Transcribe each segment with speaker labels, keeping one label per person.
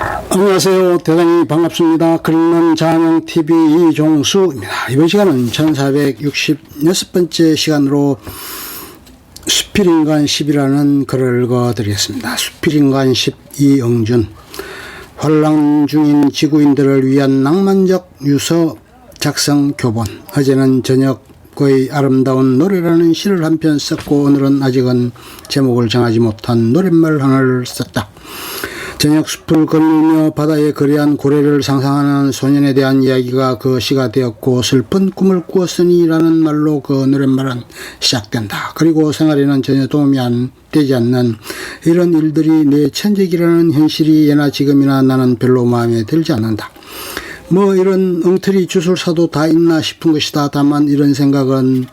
Speaker 1: 안녕하세요. 대단히 반갑습니다. 그림론 자명TV 이종수입니다. 이번 시간은 1466번째 시간으로 수필인간 10이라는 글을 읽어드리겠습니다. 수필인간 10 이영준. 환랑 중인 지구인들을 위한 낭만적 유서 작성 교본. 어제는 저녁의 아름다운 노래라는 시를 한 편 썼고 오늘은 아직은 제목을 정하지 못한 노랫말 하나를 썼다. 저녁 숲을 걸으며 바다에 거대한 고래를 상상하는 소년에 대한 이야기가 그 시가 되었고 슬픈 꿈을 꾸었으니 라는 말로 그 노랫말은 시작된다. 그리고 생활에는 전혀 도움이 되지 않는 이런 일들이 내 천직이라는 현실이 예나 지금이나 나는 별로 마음에 들지 않는다. 뭐 이런 엉터리 주술사도 다 있나 싶은 것이다. 다만 이런 생각은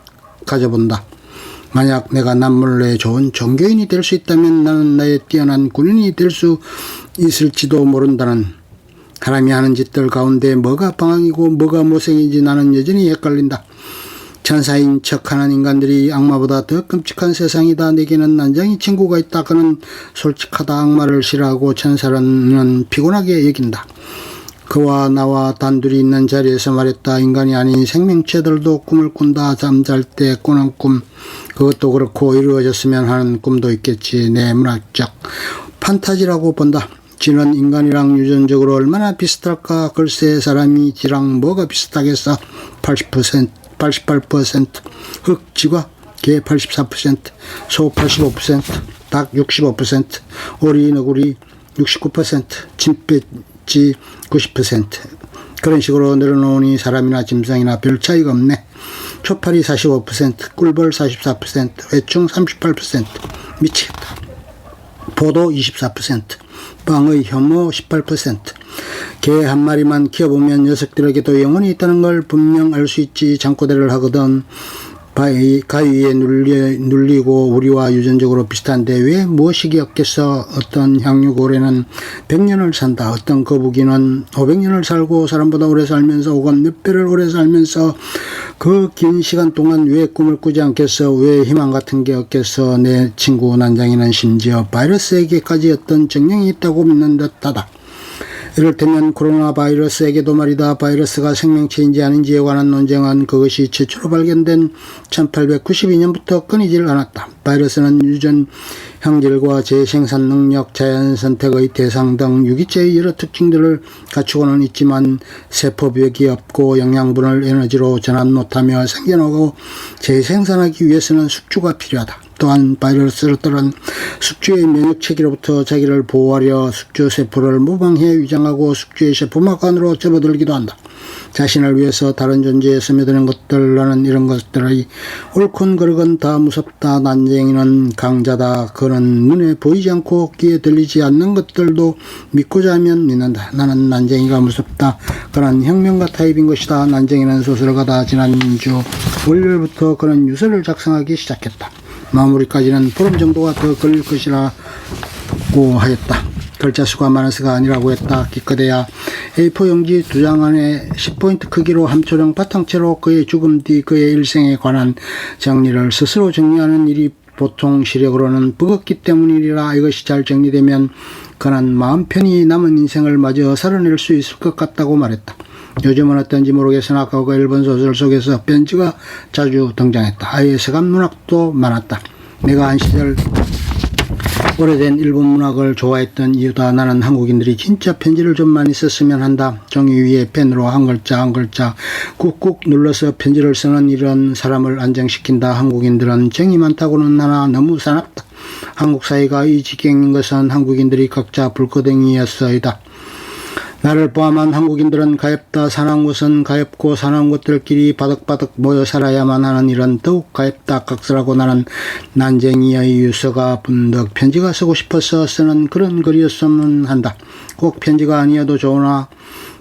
Speaker 1: 가져본다. 만약 내가 남몰래 좋은 종교인이 될 수 있다면 나는 나의 뛰어난 군인이 될 수 있을지도 모른다는 사람이 하는 짓들 가운데 뭐가 방황이고 뭐가 모생인지 나는 여전히 헷갈린다. 천사인 척하는 인간들이 악마보다 더 끔찍한 세상이다. 내게는 난장이 친구가 있다. 그는 솔직하다. 악마를 싫어하고 천사는 피곤하게 여긴다. 그와 나와 단둘이 있는 자리에서 말했다. 인간이 아닌 생명체들도 꿈을 꾼다. 잠잘 때 꾸는 꿈. 그것도 그렇고 이루어졌으면 하는 꿈도 있겠지. 내 문학적 판타지라고 본다. 지는 인간이랑 유전적으로 얼마나 비슷할까? 글쎄 사람이 지랑 뭐가 비슷하겠어? 80%, 88%, 흙, 쥐가, 개 84%, 소 85%, 닭 65%, 오리, 너구리 69%, 침팬지 90%. 그런 식으로 늘어놓으니 사람이나 짐승이나 별 차이가 없네. 초파리 45%, 꿀벌 44%, 회충 38%. 미치겠다. 포도 24%, 빵의 혐오 18%. 개 한 마리만 키워보면 녀석들에게도 영혼이 있다는 걸 분명 알 수 있지. 잠꼬대를 하거든 가위에 눌리고 우리와 유전적으로 비슷한데 왜 무엇이기 없겠어. 어떤 향유고래는 100년을 산다. 어떤 거북이는 500년을 살고 사람보다 오래 살면서 혹은 몇 배를 오래 살면서 그 긴 시간 동안 왜 꿈을 꾸지 않겠어. 왜 희망 같은 게 없겠어. 내 친구 난장이는 심지어 바이러스에게까지 어떤 정령이 있다고 믿는 듯하다. 이를테면 코로나 바이러스에게도 말이다. 바이러스가 생명체인지 아닌지에 관한 논쟁은 그것이 최초로 발견된 1892년부터 끊이질 않았다. 바이러스는 유전 형질과 재생산 능력, 자연 선택의 대상 등 유기체의 여러 특징들을 갖추고는 있지만 세포벽이 없고 영양분을 에너지로 전환 못하며 생겨나고 재생산하기 위해서는 숙주가 필요하다. 또한 바이러스들은 숙주의 면역체계로부터 자기를 보호하려 숙주 세포를 모방해 위장하고 숙주의 세포막 안으로 접어들기도 한다. 자신을 위해서 다른 존재에 스며드는 것들. 나는 이런 것들의 옳건 그르건 다 무섭다. 난쟁이는 강자다. 그는 눈에 보이지 않고 귀에 들리지 않는 것들도 믿고자 하면 믿는다. 나는 난쟁이가 무섭다. 그는 혁명가 타입인 것이다. 난쟁이는 소설가다. 지난주 월요일부터 그는 유서를 작성하기 시작했다. 마무리까지는 보름 정도가 더 걸릴 것이라고 하였다. 글자 수가 많아서가 아니라고 했다. 기껏해야 A4 용지 2장 안에 10포인트 크기로 함초령 바탕채로 그의 죽음 뒤 그의 일생에 관한 정리를 스스로 정리하는 일이 보통 시력으로는 버겁기 때문이라. 이것이 잘 정리되면 그는 마음 편히 남은 인생을 마저 살아낼 수 있을 것 같다고 말했다. 요즘은 어떤지 모르겠으나 과거 일본 소설 속에서 편지가 자주 등장했다. 아예 서감 문학도 많았다. 내가 한 시절 오래된 일본 문학을 좋아했던 이유다. 나는 한국인들이 진짜 편지를 좀 많이 썼으면 한다. 종이 위에 펜으로 한 글자 한 글자 꾹꾹 눌러서 편지를 쓰는 이런 사람을 안정시킨다. 한국인들은 정이 많다고는 하나 너무 사납다. 한국 사회가 이 지경인 것은 한국인들이 각자 불거덩이였어이다. 나를 포함한 한국인들은 가엾다. 사나운 것은 가엾고 사나운 것들끼리 바득바득 모여 살아야만 하는 일은 더욱 가엾다. 각설하고 나는 난쟁이의 유서가 분덕 편지가 쓰고 싶어서 쓰는 그런 글이었으면 한다. 꼭 편지가 아니어도 좋으나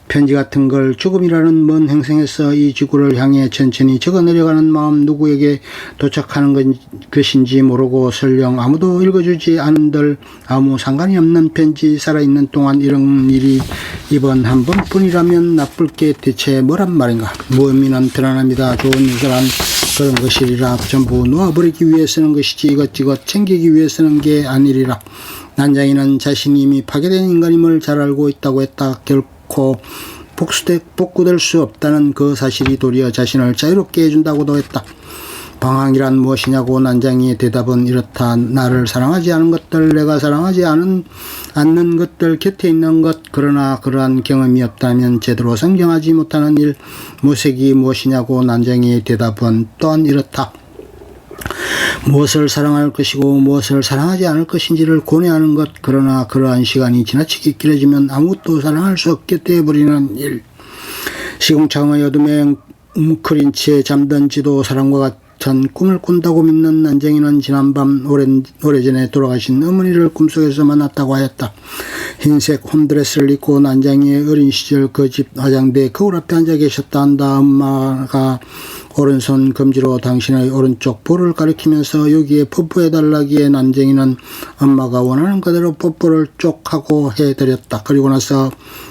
Speaker 1: 편지 같은 걸 죽음이라는 먼 행성에서 이 지구를 향해 천천히 적어 내려가는 마음, 누구에게 도착하는 것인지 모르고 설령 아무도 읽어주지 않은들 아무 상관이 없는 편지. 살아있는 동안 이런 일이 이번 한 번뿐이라면 나쁠 게 대체 뭐란 말인가. 무의미는 편안합니다. 좋은 유서란 그런 것이리라. 전부 놓아버리기 위해 쓰는 것이지 이것저것 챙기기 위해 쓰는 게 아니리라. 난장이는 자신이 이미 파괴된 인간임을 잘 알고 있다고 했다. 결코 복구될 수 없다는 그 사실이 도리어 자신을 자유롭게 해준다고도 했다. 방황이란 무엇이냐고 난장이의 대답은 이렇다. 나를 사랑하지 않은 것들, 내가 사랑하지 않는 것들, 곁에 있는 것. 그러나 그러한 경험이 없다면 제대로 성경하지 못하는 일, 무색이 무엇이냐고 난장이의 대답은 또한 이렇다. 무엇을 사랑할 것이고 무엇을 사랑하지 않을 것인지를 고뇌하는 것. 그러나 그러한 시간이 지나치게 길어지면 아무것도 사랑할 수 없게 되어버리는 일. 시궁창의 어둠에 웅크린 채 잠든 지도 사랑과 같은 꿈을 꾼다고 믿는 난쟁이는 지난밤 오래전에 돌아가신 어머니를 꿈속에서 만났다고 하였다. 흰색 홈드레스를 입고 난장이의 어린 시절 그 집 화장대 거울 앞에 앉아 계셨다 한다. 엄마가 오른손 검지로 당신의 오른쪽 볼을 가리키면서 여기에 뽀뽀해달라기에 난쟁이는 엄마가 원하는 그대로 뽀뽀를 쪽 하고 해드렸다. 그리고 나서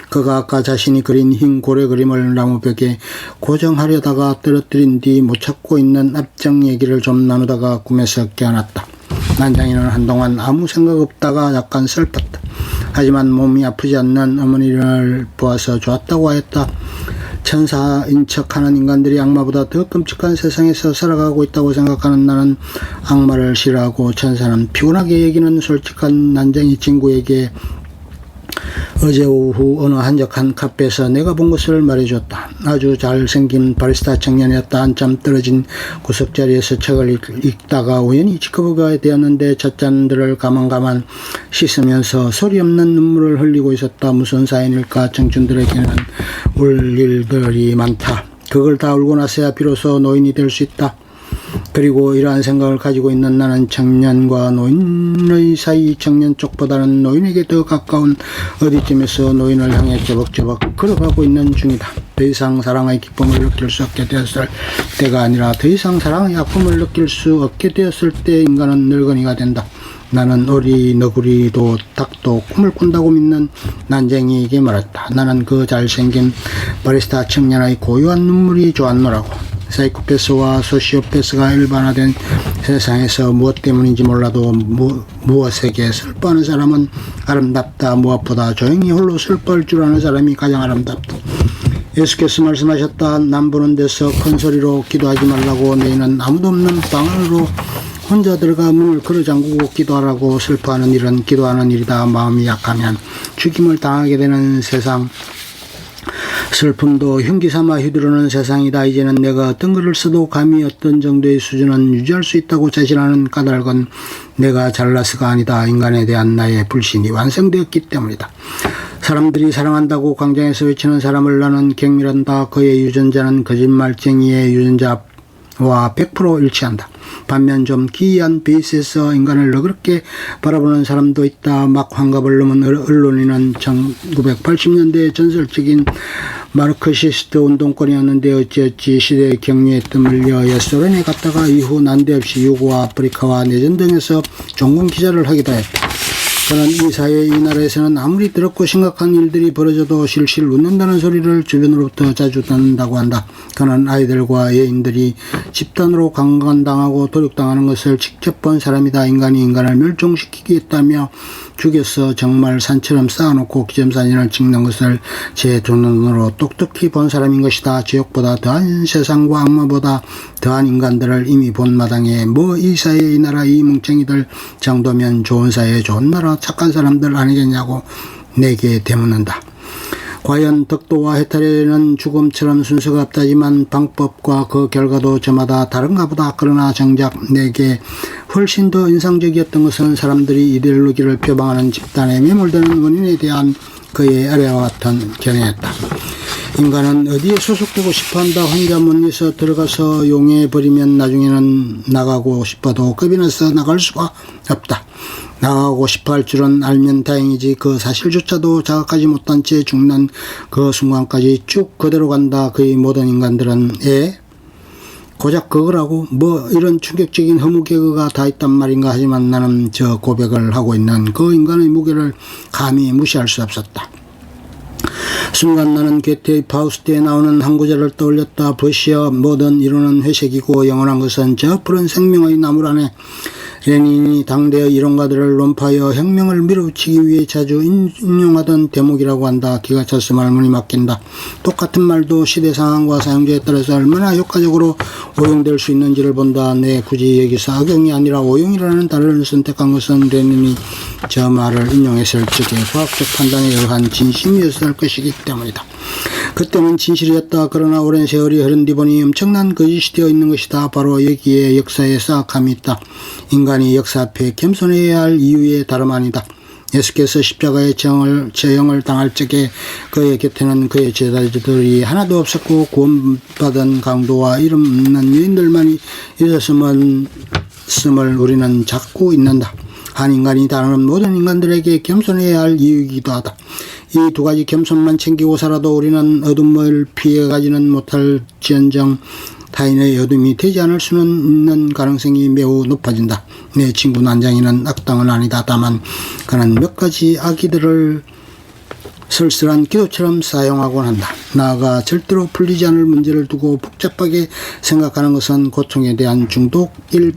Speaker 1: 그가 아까 자신이 그린 흰 고래 그림을 나무벽에 고정하려다가 떨어뜨린 뒤 못 찾고 있는 앞정 얘기를 좀 나누다가 꿈에서 깨어났다. 난장이는 한동안 아무 생각 없다가 약간 슬펐다. 하지만 몸이 아프지 않는 어머니를 보아서 좋았다고 하였다. 천사인 척하는 인간들이 악마보다 더 끔찍한 세상에서 살아가고 있다고 생각하는 나는 악마를 싫어하고 천사는 피곤하게 여기는 솔직한 난쟁이 친구에게 어제 오후 어느 한적한 카페에서 내가 본 것을 말해줬다. 아주 잘생긴 바리스타 청년이었다. 한참 떨어진 구석자리에서 책을 읽다가 우연히 지켜보게 되었는데 찻잔들을 가만가만 씻으면서 소리 없는 눈물을 흘리고 있었다. 무슨 사연일까. 청춘들에게는 울 일들이 많다. 그걸 다 울고 나서야 비로소 노인이 될 수 있다. 그리고 이러한 생각을 가지고 있는 나는 청년과 노인의 사이, 청년 쪽보다는 노인에게 더 가까운 어디쯤에서 노인을 향해 저벅저벅 걸어가고 있는 중이다. 더 이상 사랑의 기쁨을 느낄 수 없게 되었을 때가 아니라 더 이상 사랑의 아픔을 느낄 수 없게 되었을 때 인간은 늙은이가 된다. 나는 오리, 너구리도 닭도 꿈을 꾼다고 믿는 난쟁이에게 말했다. 나는 그 잘생긴 바리스타 청년의 고요한 눈물이 좋았노라고. 사이코패스와 소시오패스가 일반화된 세상에서 무엇 때문인지 몰라도 무엇에게 슬퍼하는 사람은 아름답다. 무엇보다 조용히 홀로 슬퍼할 줄 아는 사람이 가장 아름답다. 예수께서 말씀하셨다. 남 보는 데서 큰 소리로 기도하지 말라고. 너희는 아무도 없는 방 안으로 혼자 들어가 문을 걸어 잠그고 기도하라고. 슬퍼하는 일은 기도하는 일이다. 마음이 약하면 죽임을 당하게 되는 세상. 슬픔도 흉기삼아 휘두르는 세상이다. 이제는 내가 어떤 글을 써도 감히 어떤 정도의 수준은 유지할 수 있다고 자신하는 까닭은 내가 잘나서가 아니다. 인간에 대한 나의 불신이 완성되었기 때문이다. 사람들이 사랑한다고 광장에서 외치는 사람을 나는 경멸한다. 그의 유전자는 거짓말쟁이의 유전자와 100% 일치한다. 반면 좀 기이한 베이스에서 인간을 너그럽게 바라보는 사람도 있다. 막 환갑을 넘은 언론인은 1980년대의 전설적인 마르크시스트 운동권이었는데 어찌어찌 시대의 경륜에 떠밀려 옛소련에 갔다가 이후 난데없이 유고와 아프리카와 내전 등에서 종군 기자를 하기도 했다. 그는 이 사회, 이 나라에서는 아무리 더럽고 심각한 일들이 벌어져도 실실 웃는다는 소리를 주변으로부터 자주 듣는다고 한다. 그는 아이들과 여인들이 집단으로 강간당하고 도륙당하는 것을 직접 본 사람이다. 인간이 인간을 멸종시키겠다며 죽여서 정말 산처럼 쌓아놓고 기념사진을 찍는 것을 제 두 눈으로 똑똑히 본 사람인 것이다. 지옥보다 더한 세상과 악마보다 더한 인간들을 이미 본 마당에 뭐 이 사회, 이 나라, 이 뭉청이들 정도면 좋은 사회, 좋은 나라, 착한 사람들 아니겠냐고 내게 되묻는다. 과연 덕도와 해탈에는 죽음처럼 순서가 없다지만 방법과 그 결과도 저마다 다른가 보다. 그러나 정작 내게 훨씬 더 인상적이었던 것은 사람들이 이데올로기를 표방하는 집단에 매몰되는 원인에 대한 그의 아래와 같은 견해였다. 인간은 어디에 소속되고 싶어한다. 혼자 먼데서 들어가서 용해버리면 나중에는 나가고 싶어도 겁이 나서 나갈 수가 없다. 나가고 싶어 할 줄은 알면 다행이지 그 사실조차도 자각하지 못한 채 죽는 그 순간까지 쭉 그대로 간다. 그의 모든 인간들은 고작 그거라고 뭐 이런 충격적인 허무 개그가 다 있단 말인가. 하지만 나는 저 고백을 하고 있는 그 인간의 무게를 감히 무시할 수 없었다. 순간 나는 괴테의 파우스트에 나오는 한 구절을 떠올렸다. 버시어 모든 이론은 회색이고 영원한 것은 저 푸른 생명의 나물 안에 레닌이 당대의 이론가들을 논파하여 혁명을 밀어붙이기 위해 자주 인용하던 대목이라고 한다. 기가 찼음을 문이 막힌다. 똑같은 말도 시대 상황과 사용자에 따라서 얼마나 효과적으로 오용될 수 있는지를 본다. 네, 굳이 여기서 악용이 아니라 오용이라는 단어를 선택한 것은 레닌이 저 말을 인용했을 적에 과학적 판단에 의한 진심이었을 것이기 때문이다. 그때는 진실이었다. 그러나 오랜 세월이 흐른 뒤 보니 엄청난 거짓이 되어 있는 것이다. 바로 여기에 역사의 싸악함이 있다. 인간이 역사 앞에 겸손해야 할 이유에 다름 아니다. 예수께서 십자가의 처형을 당할 적에 그의 곁에는 그의 제자들이 하나도 없었고 구원받은 강도와 이름 없는 여인들만이 있었음을 우리는 자꾸 잊는다. 한 인간이 다른 모든 인간들에게 겸손해야 할 이유이기도 하다. 이 두 가지 겸손만 챙기고 살아도 우리는 어둠을 피해가지는 못할지언정 타인의 어둠이 되지 않을 수는 있는 가능성이 매우 높아진다. 내 친구 난장이는 악당은 아니다. 다만 그는 몇 가지 악의들을 쓸쓸한 기도처럼 사용하곤 한다. 나아가 절대로 풀리지 않을 문제를 두고 복잡하게 생각하는 것은 고통에 대한 중독일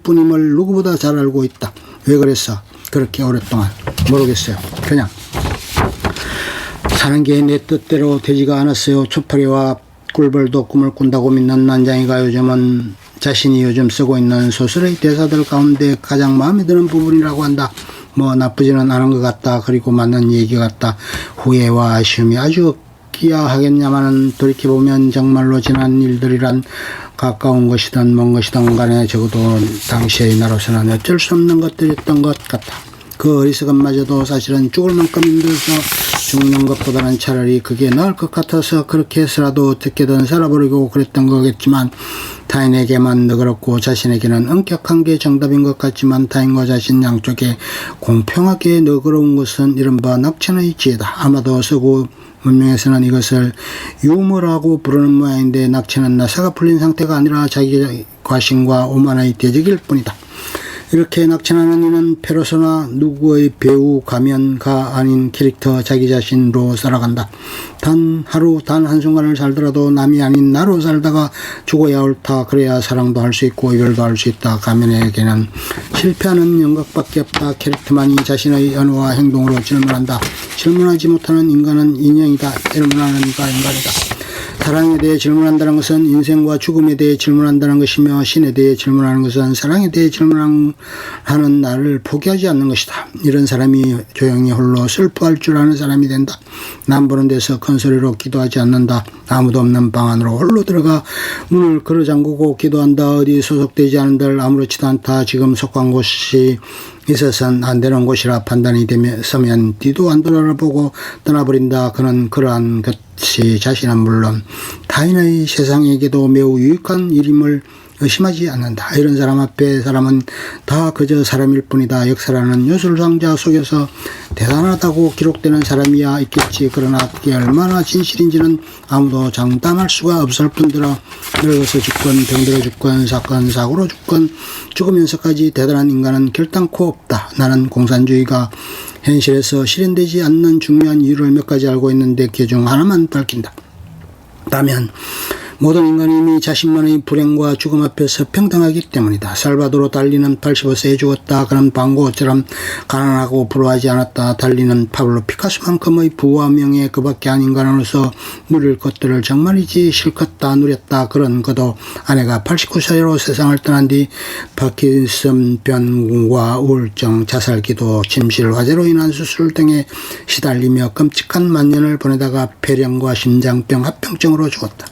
Speaker 1: 뿐임을 누구보다 잘 알고 있다. 왜 그랬어? 그렇게 오랫동안 모르겠어요. 그냥 사는 게 내 뜻대로 되지가 않았어요. 초파리와 꿀벌도 꿈을 꾼다고 믿는 난장이가 자신이 요즘 쓰고 있는 소설의 대사들 가운데 가장 마음에 드는 부분이라고 한다. 뭐 나쁘지는 않은 것 같다. 그리고 맞는 얘기 같다. 후회와 아쉬움이 아주 기야하겠냐마는 돌이켜보면 정말로 지난 일들이란 가까운 것이든 먼 것이든 간에 적어도 당시의 나로서는 어쩔 수 없는 것들이었던 것 같다. 그 어리석음마저도 사실은 죽을 만큼 힘들어서 죽는 것보다는 차라리 그게 나을 것 같아서 그렇게 해서라도 어떻게든 살아보려고 그랬던 거겠지만 타인에게만 너그럽고 자신에게는 엄격한 게 정답인 것 같지만 타인과 자신 양쪽에 공평하게 너그러운 것은 이른바 낙천의 지혜다. 아마도 서구 문명에서는 이것을 유머라고 부르는 모양인데 낙천은 나사가 풀린 상태가 아니라 자기 과신과 오만의 대적일 뿐이다. 이렇게 낙천하는 이는 페르소나 누구의 배우 가면가 아닌 캐릭터 자기 자신으로 살아간다. 단 하루 단 한순간을 살더라도 남이 아닌 나로 살다가 죽어야 옳다. 그래야 사랑도 할 수 있고 이별도 할 수 있다. 가면에게는 실패하는 영각밖에 없다. 캐릭터만이 자신의 언어와 행동으로 질문한다. 질문하지 못하는 인간은 인형이다. 질문하는 이가 인간이다. 사랑에 대해 질문한다는 것은 인생과 죽음에 대해 질문한다는 것이며 신에 대해 질문하는 것은 사랑에 대해 질문하는 나를 포기하지 않는 것이다. 이런 사람이 조용히 홀로 슬퍼할 줄 아는 사람이 된다. 남 보는 데서 큰 소리로 기도하지 않는다. 아무도 없는 방 안으로 홀로 들어가 문을 걸어 잠그고 기도한다. 어디 소속되지 않은들 아무렇지도 않다. 지금 속한 곳이 있어서는 안 되는 곳이라 판단이 서면 뒤도 안 돌아보고 떠나버린다. 그는 그러한 것이 자신은 물론 타인의 세상에게도 매우 유익한 일임을 의심하지 않는다. 이런 사람 앞에 사람은 다 그저 사람일 뿐이다. 역사라는 요술상자 속에서 대단하다고 기록되는 사람이야 있겠지. 그러나 그게 얼마나 진실인지는 아무도 장담할 수가 없을 뿐더러 늙어서 죽건 병들어 죽건 사건 사고로 죽건 죽으면서까지 대단한 인간은 결단코 없다. 나는 공산주의가 현실에서 실현되지 않는 중요한 이유를 몇 가지 알고 있는데 그 중 하나만 밝힌다. 다면 모든 인간이 이미 자신만의 불행과 죽음 앞에서 평등하기 때문이다. 살바도르 달리는 85세에 죽었다. 그는 방고처럼 가난하고 불우하지 않았다. 달리는 파블로 피카소만큼의 부와 명예 그밖에 아닌 인간으로서 누릴 것들을 정말이지 실컷 다 누렸다. 그런 그도 아내가 89세로 세상을 떠난 뒤 파킨슨병과 우울증, 자살기도, 침실, 화재로 인한 수술 등에 시달리며 끔찍한 만년을 보내다가 폐렴과 심장병, 합병증으로 죽었다.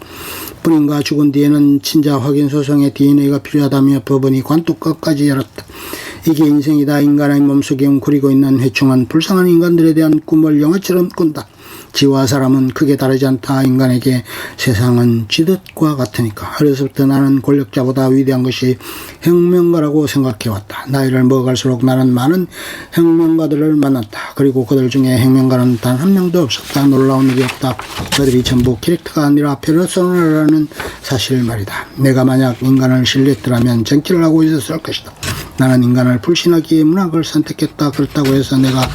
Speaker 1: 본인과 죽은 뒤에는 친자 확인 소송에 DNA가 필요하다며 법원이 관뚜껑까지 열었다. 이게 인생이다. 인간의 몸속에 웅크리고 있는 회충은 불쌍한 인간들에 대한 꿈을 영화처럼 꾼다. 지와 사람은 크게 다르지 않다. 인간에게 세상은 쥐덫과 같으니까. 어려서부터 나는 권력자보다 위대한 것이 혁명가라고 생각해왔다. 나이를 먹어갈수록 나는 많은 혁명가들을 만났다. 그리고 그들 중에 혁명가는 단 한 명도 없었다. 놀라운 일이었다. 그들이 전부 캐릭터가 아니라 페르소나라는 사실 말이다. 내가 만약 인간을 신뢰했더라면 정치를 하고 있었을 것이다. 나는 인간을 불신하기에 문학을 선택했다. 그렇다고 해서 내가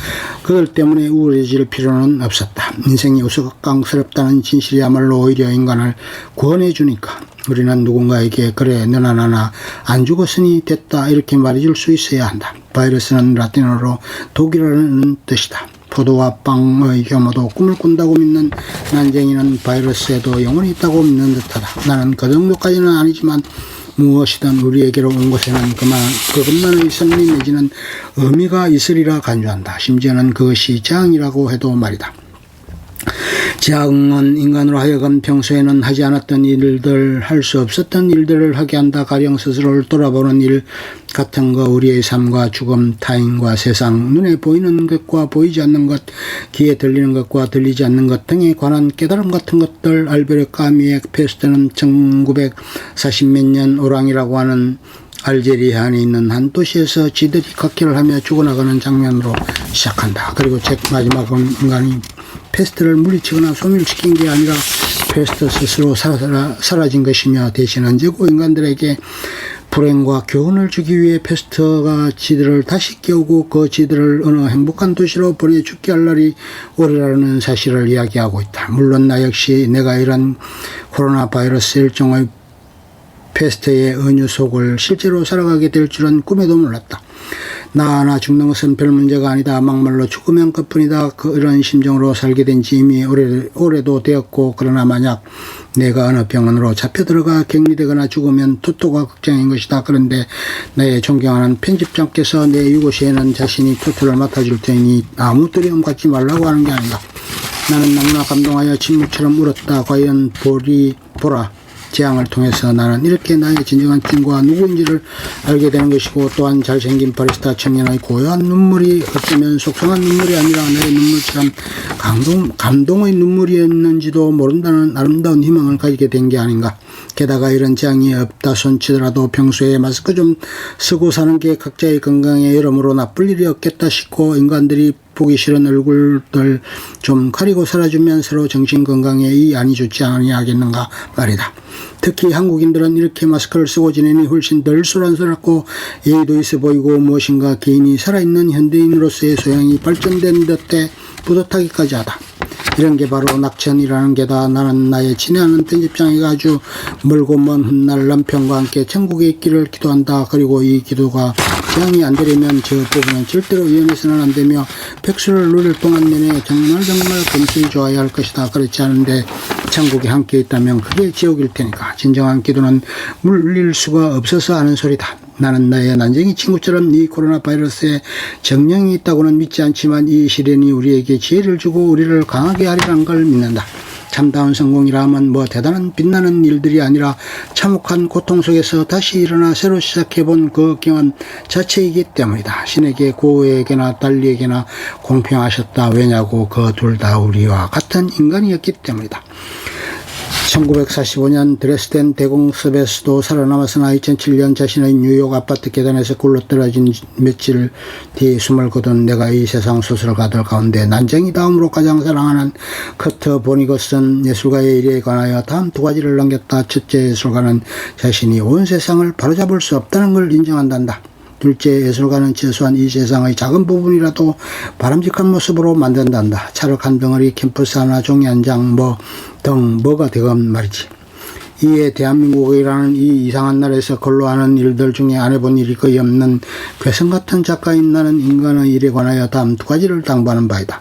Speaker 1: 그들 때문에 우울해질 필요는 없었다. 인생이 우스꽝스럽다는 진실이야말로 오히려 인간을 구원해 주니까. 우리는 누군가에게 그래 너나 나나 안 죽었으니 됐다 이렇게 말해줄 수 있어야 한다. 바이러스는 라틴어로 독이라는 뜻이다. 포도와 빵의 효모도 꿈을 꾼다고 믿는 난쟁이는 바이러스에도 영혼이 있다고 믿는 듯하다. 나는 그 정도까지는 아니지만 무엇이든 우리에게로 온 것에는 그것만의 선미 내지는 의미가 있으리라 간주한다. 심지어는 그것이 재앙이라고 해도 말이다. 재앙은 인간으로 하여금 평소에는 하지 않았던 일들, 할 수 없었던 일들을 하게 한다. 가령 스스로를 돌아보는 일 같은 거, 우리의 삶과 죽음, 타인과 세상, 눈에 보이는 것과 보이지 않는 것, 귀에 들리는 것과 들리지 않는 것 등에 관한 깨달음 같은 것들. 알베르 까미의 페스트는 1940몇 년 오랑이라고 하는 알제리아 안에 있는 한 도시에서 쥐들이 각기를 하며 죽어나가는 장면으로 시작한다. 그리고 책 마지막은 인간이 페스트를 물리치거나 소멸시킨 게 아니라 페스트 스스로 사라진 것이며 대신 언제고 인간들에게 불행과 교훈을 주기 위해 페스트가 쥐들을 다시 깨우고 그 쥐들을 어느 행복한 도시로 보내 죽게 할 날이 오리라는 사실을 이야기하고 있다. 물론 나 역시 내가 이런 코로나 바이러스 일종의 페스트의 은유 속을 실제로 살아가게 될 줄은 꿈에도 몰랐다. 나 하나 죽는 것은 별 문제가 아니다. 막말로 죽으면 끝뿐이다. 이런 심정으로 살게 된 지 이미 오래도 되었고, 그러나 만약 내가 어느 병원으로 잡혀들어가 격리되거나 죽으면 토토가 걱정인 것이다. 그런데 나의 존경하는 편집장께서 내 유고시에는 자신이 토토를 맡아줄 테니 아무 두려움 갖지 말라고 하는 게 아닌가. 나는 너무나 감동하여 침묵처럼 울었다. 과연 보라. 재앙을 통해서 나는 이렇게 나의 진정한 친구가 누구인지를 알게 되는 것이고, 또한 잘생긴 바리스타 청년의 고요한 눈물이 어쩌면 속상한 눈물이 아니라 나의 눈물처럼 감동의 눈물이었는지도 모른다는 아름다운 희망을 가지게 된 게 아닌가. 게다가 이런 재앙이 없다 손치더라도 평소에 마스크 좀 쓰고 사는 게 각자의 건강에 여러모로 나쁠 일이 없겠다 싶고, 인간들이 보기 싫은 얼굴들 좀 가리고 살아주면 서로 정신건강에 이 안이 좋지 아니하겠는가 말이다. 특히 한국인들은 이렇게 마스크를 쓰고 지내니 훨씬 덜 소란스럽고 예의도 있어 보이고 무엇인가 개인이 살아있는 현대인으로서의 소양이 발전된 듯해 뿌듯하기까지 하다. 이런 게 바로 낙천이라는 게다. 나는 나의 친애하는 편집장이가 아주 멀고 먼 훗날 남편과 함께 천국에 있기를 기도한다. 그리고 이 기도가 재앙이 안 되려면 저 부분은 절대로 위험해서는 안 되며 백수를 누릴 동안 내내 정말 검수히 좋아야 할 것이다. 그렇지 않은데 천국에 함께 있다면 그게 지옥일 테니까. 진정한 기도는 물릴 수가 없어서 하는 소리다. 나는 나의 난쟁이 친구처럼 이 코로나 바이러스에 정령이 있다고는 믿지 않지만 이 시련이 우리에게 지혜를 주고 우리를 강하게 하리라는 걸 믿는다. 참다운 성공이라 하면 뭐 대단한 빛나는 일들이 아니라 참혹한 고통 속에서 다시 일어나 새로 시작해본 그 경험 자체이기 때문이다. 신에게 고우에게나 달리에게나 공평하셨다. 왜냐고 그 둘 다 우리와 같은 인간이었기 때문이다. 1945년 드레스덴 대공습에서도 살아남았으나 2007년 자신의 뉴욕 아파트 계단에서 굴러떨어진 며칠 뒤 숨을 거둔 내가 이 세상 소설가들 가운데 난쟁이 다음으로 가장 사랑하는 커터 보니거슨 예술가의 일에 관하여 다음 두 가지를 남겼다. 첫째, 예술가는 자신이 온 세상을 바로잡을 수 없다는 걸 인정한단다. 둘째, 예술가는 최소한 이 세상의 작은 부분이라도 바람직한 모습으로 만든단다. 찰흙 한 덩어리, 캠퍼스 하나, 종이 한 장, 뭐가 되건 말이지. 이에 대한민국이라는 이 이상한 나라에서 근로하는 일들 중에 안 해본 일이 거의 없는 괴성 같은 작가인 나는 인간의 일에 관하여 다음 두 가지를 당부하는 바이다.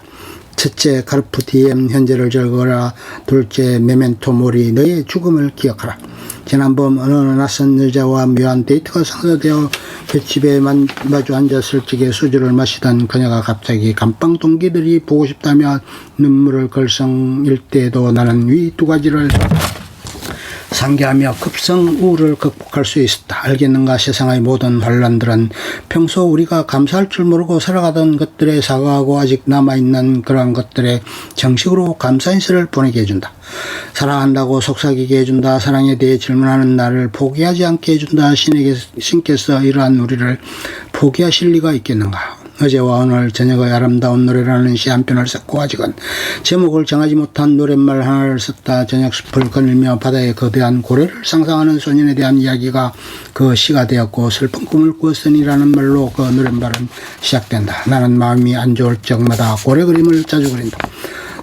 Speaker 1: 첫째, 카르프 디엠, 현재를 즐거워라. 둘째, 메멘토 모리, 너의 죽음을 기억하라. 지난번 어느 낯선 여자와 묘한 데이트가 상사되어 횟집에 마주 앉았을 적에 소주를 마시던 그녀가 갑자기 감방 동기들이 보고 싶다며 눈물을 걸썽일 때에도 나는 위 두 가지를 상기하며 급성 우울을 극복할 수 있었다. 알겠는가? 세상의 모든 환란들은 평소 우리가 감사할 줄 모르고 살아가던 것들에 사과하고 아직 남아있는 그러한 것들에 정식으로 감사인사를 보내게 해준다. 사랑한다고 속삭이게 해준다. 사랑에 대해 질문하는 나를 포기하지 않게 해준다. 신께서 이러한 우리를 포기하실 리가 있겠는가? 어제와 오늘 저녁의 아름다운 노래라는 시 한 편을 썼고 아직은 제목을 정하지 못한 노랫말 하나를 썼다. 저녁 숲을 거닐며 바다의 거대한 고래를 상상하는 소년에 대한 이야기가 그 시가 되었고, 슬픈 꿈을 꾸었으니라는 말로 그 노랫말은 시작된다. 나는 마음이 안 좋을 적마다 고래 그림을 자주 그린다.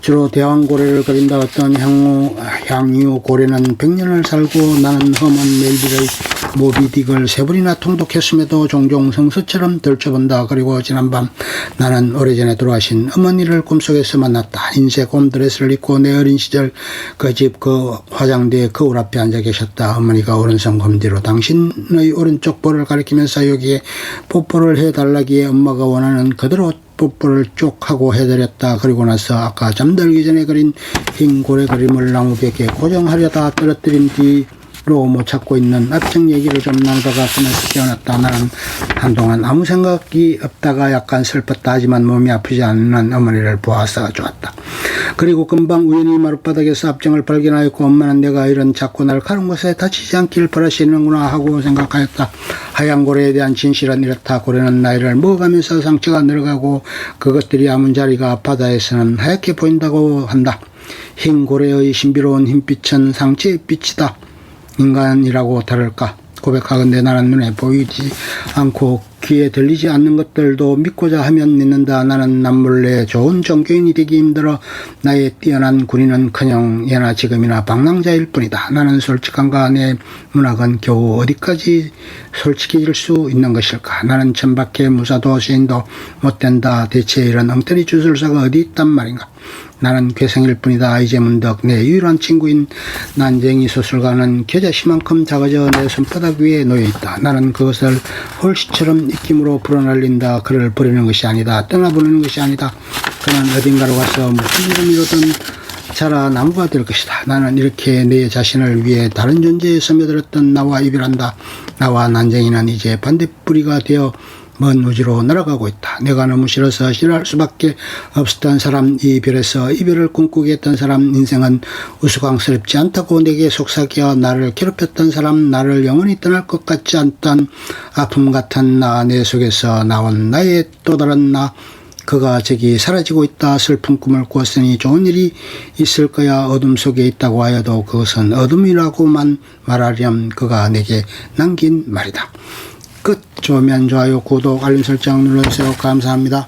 Speaker 1: 주로 대왕고래를 그린다. 어떤 향유 고래는 100년을 살고 나는 험한 멜빌의 모비딕을 3번이나 통독했음에도 종종 성서처럼 들춰본다. 그리고 지난밤 나는 오래전에 돌아가신 어머니를 꿈속에서 만났다. 흰색 홈드레스를 입고 내 어린 시절 그 집 그 화장대에 거울 앞에 앉아 계셨다. 어머니가 오른손 검지로 당신의 오른쪽 볼을 가리키면서 여기에 뽀뽀를 해달라기에 엄마가 원하는 그대로 뽀뽀를 쭉 하고 해드렸다. 그리고 나서 아까 잠들기 전에 그린 흰 고래 그림을 나무벽에 고정하려다 떨어뜨린 뒤로 못 찾고 있는 앞쪽 얘기를 좀 나누다가 꿈에서 깨어났다. 나는 한동안 아무 생각이 없다가 약간 슬펐다. 하지만 몸이 아프지 않는 어머니를 보아서 좋았다. 그리고 금방 우연히 마룻바닥에서 앞정을 발견하였고 엄마는 내가 이런 작고 날카로운 곳에 다치지 않길 바라시는구나 하고 생각하였다. 하얀 고래에 대한 진실은 이렇다. 고래는 나이를 먹어가면서 상처가 늘어가고 그것들이 아문 자리가 바다에서는 하얗게 보인다고 한다. 흰 고래의 신비로운 흰빛은 상처의 빛이다. 인간이라고 다를까? 고백하건대 나는 눈에 보이지 않고 귀에 들리지 않는 것들도 믿고자 하면 믿는다. 나는 남몰래 좋은 종교인이 되기 힘들어 나의 뛰어난 군인은커녕 예나 지금이나 방랑자일 뿐이다. 나는 솔직한가? 내 문학은 겨우 어디까지 솔직해질 수 있는 것일까? 나는 천박해 무사도 시인도 못된다. 대체 이런 엉터리 주술사가 어디 있단 말인가? 나는 괴성일 뿐이다. 이제 문득 내 유일한 친구인 난쟁이 소설가는 겨자씨만큼 작아져 내 손바닥 위에 놓여있다. 나는 그것을 홀씨처럼 입김으로 불어날린다. 그를 버리는 것이 아니다. 떠나보내는 것이 아니다. 그는 어딘가로 가서 무슨 이름이로든 자라 나무가 될 것이다. 나는 이렇게 내 자신을 위해 다른 존재에 스며들었던 나와 이별한다. 나와 난쟁이는 이제 반대뿌리가 되어 먼 우주로 날아가고 있다. 내가 너무 싫어서 싫어할 수밖에 없었던 사람, 이 별에서 이별을 꿈꾸게 했던 사람, 인생은 우스꽝스럽지 않다고 내게 속삭여 나를 괴롭혔던 사람, 나를 영원히 떠날 것 같지 않던 아픔 같은 나, 내 속에서 나온 나의 또 다른 나, 그가 저기 사라지고 있다. 슬픈 꿈을 꾸었으니 좋은 일이 있을 거야. 어둠 속에 있다고 하여도 그것은 어둠이라고만 말하렴. 그가 내게 남긴 말이다. 끝. 좋으면 좋아요, 구독, 알림 설정 눌러주세요. 감사합니다.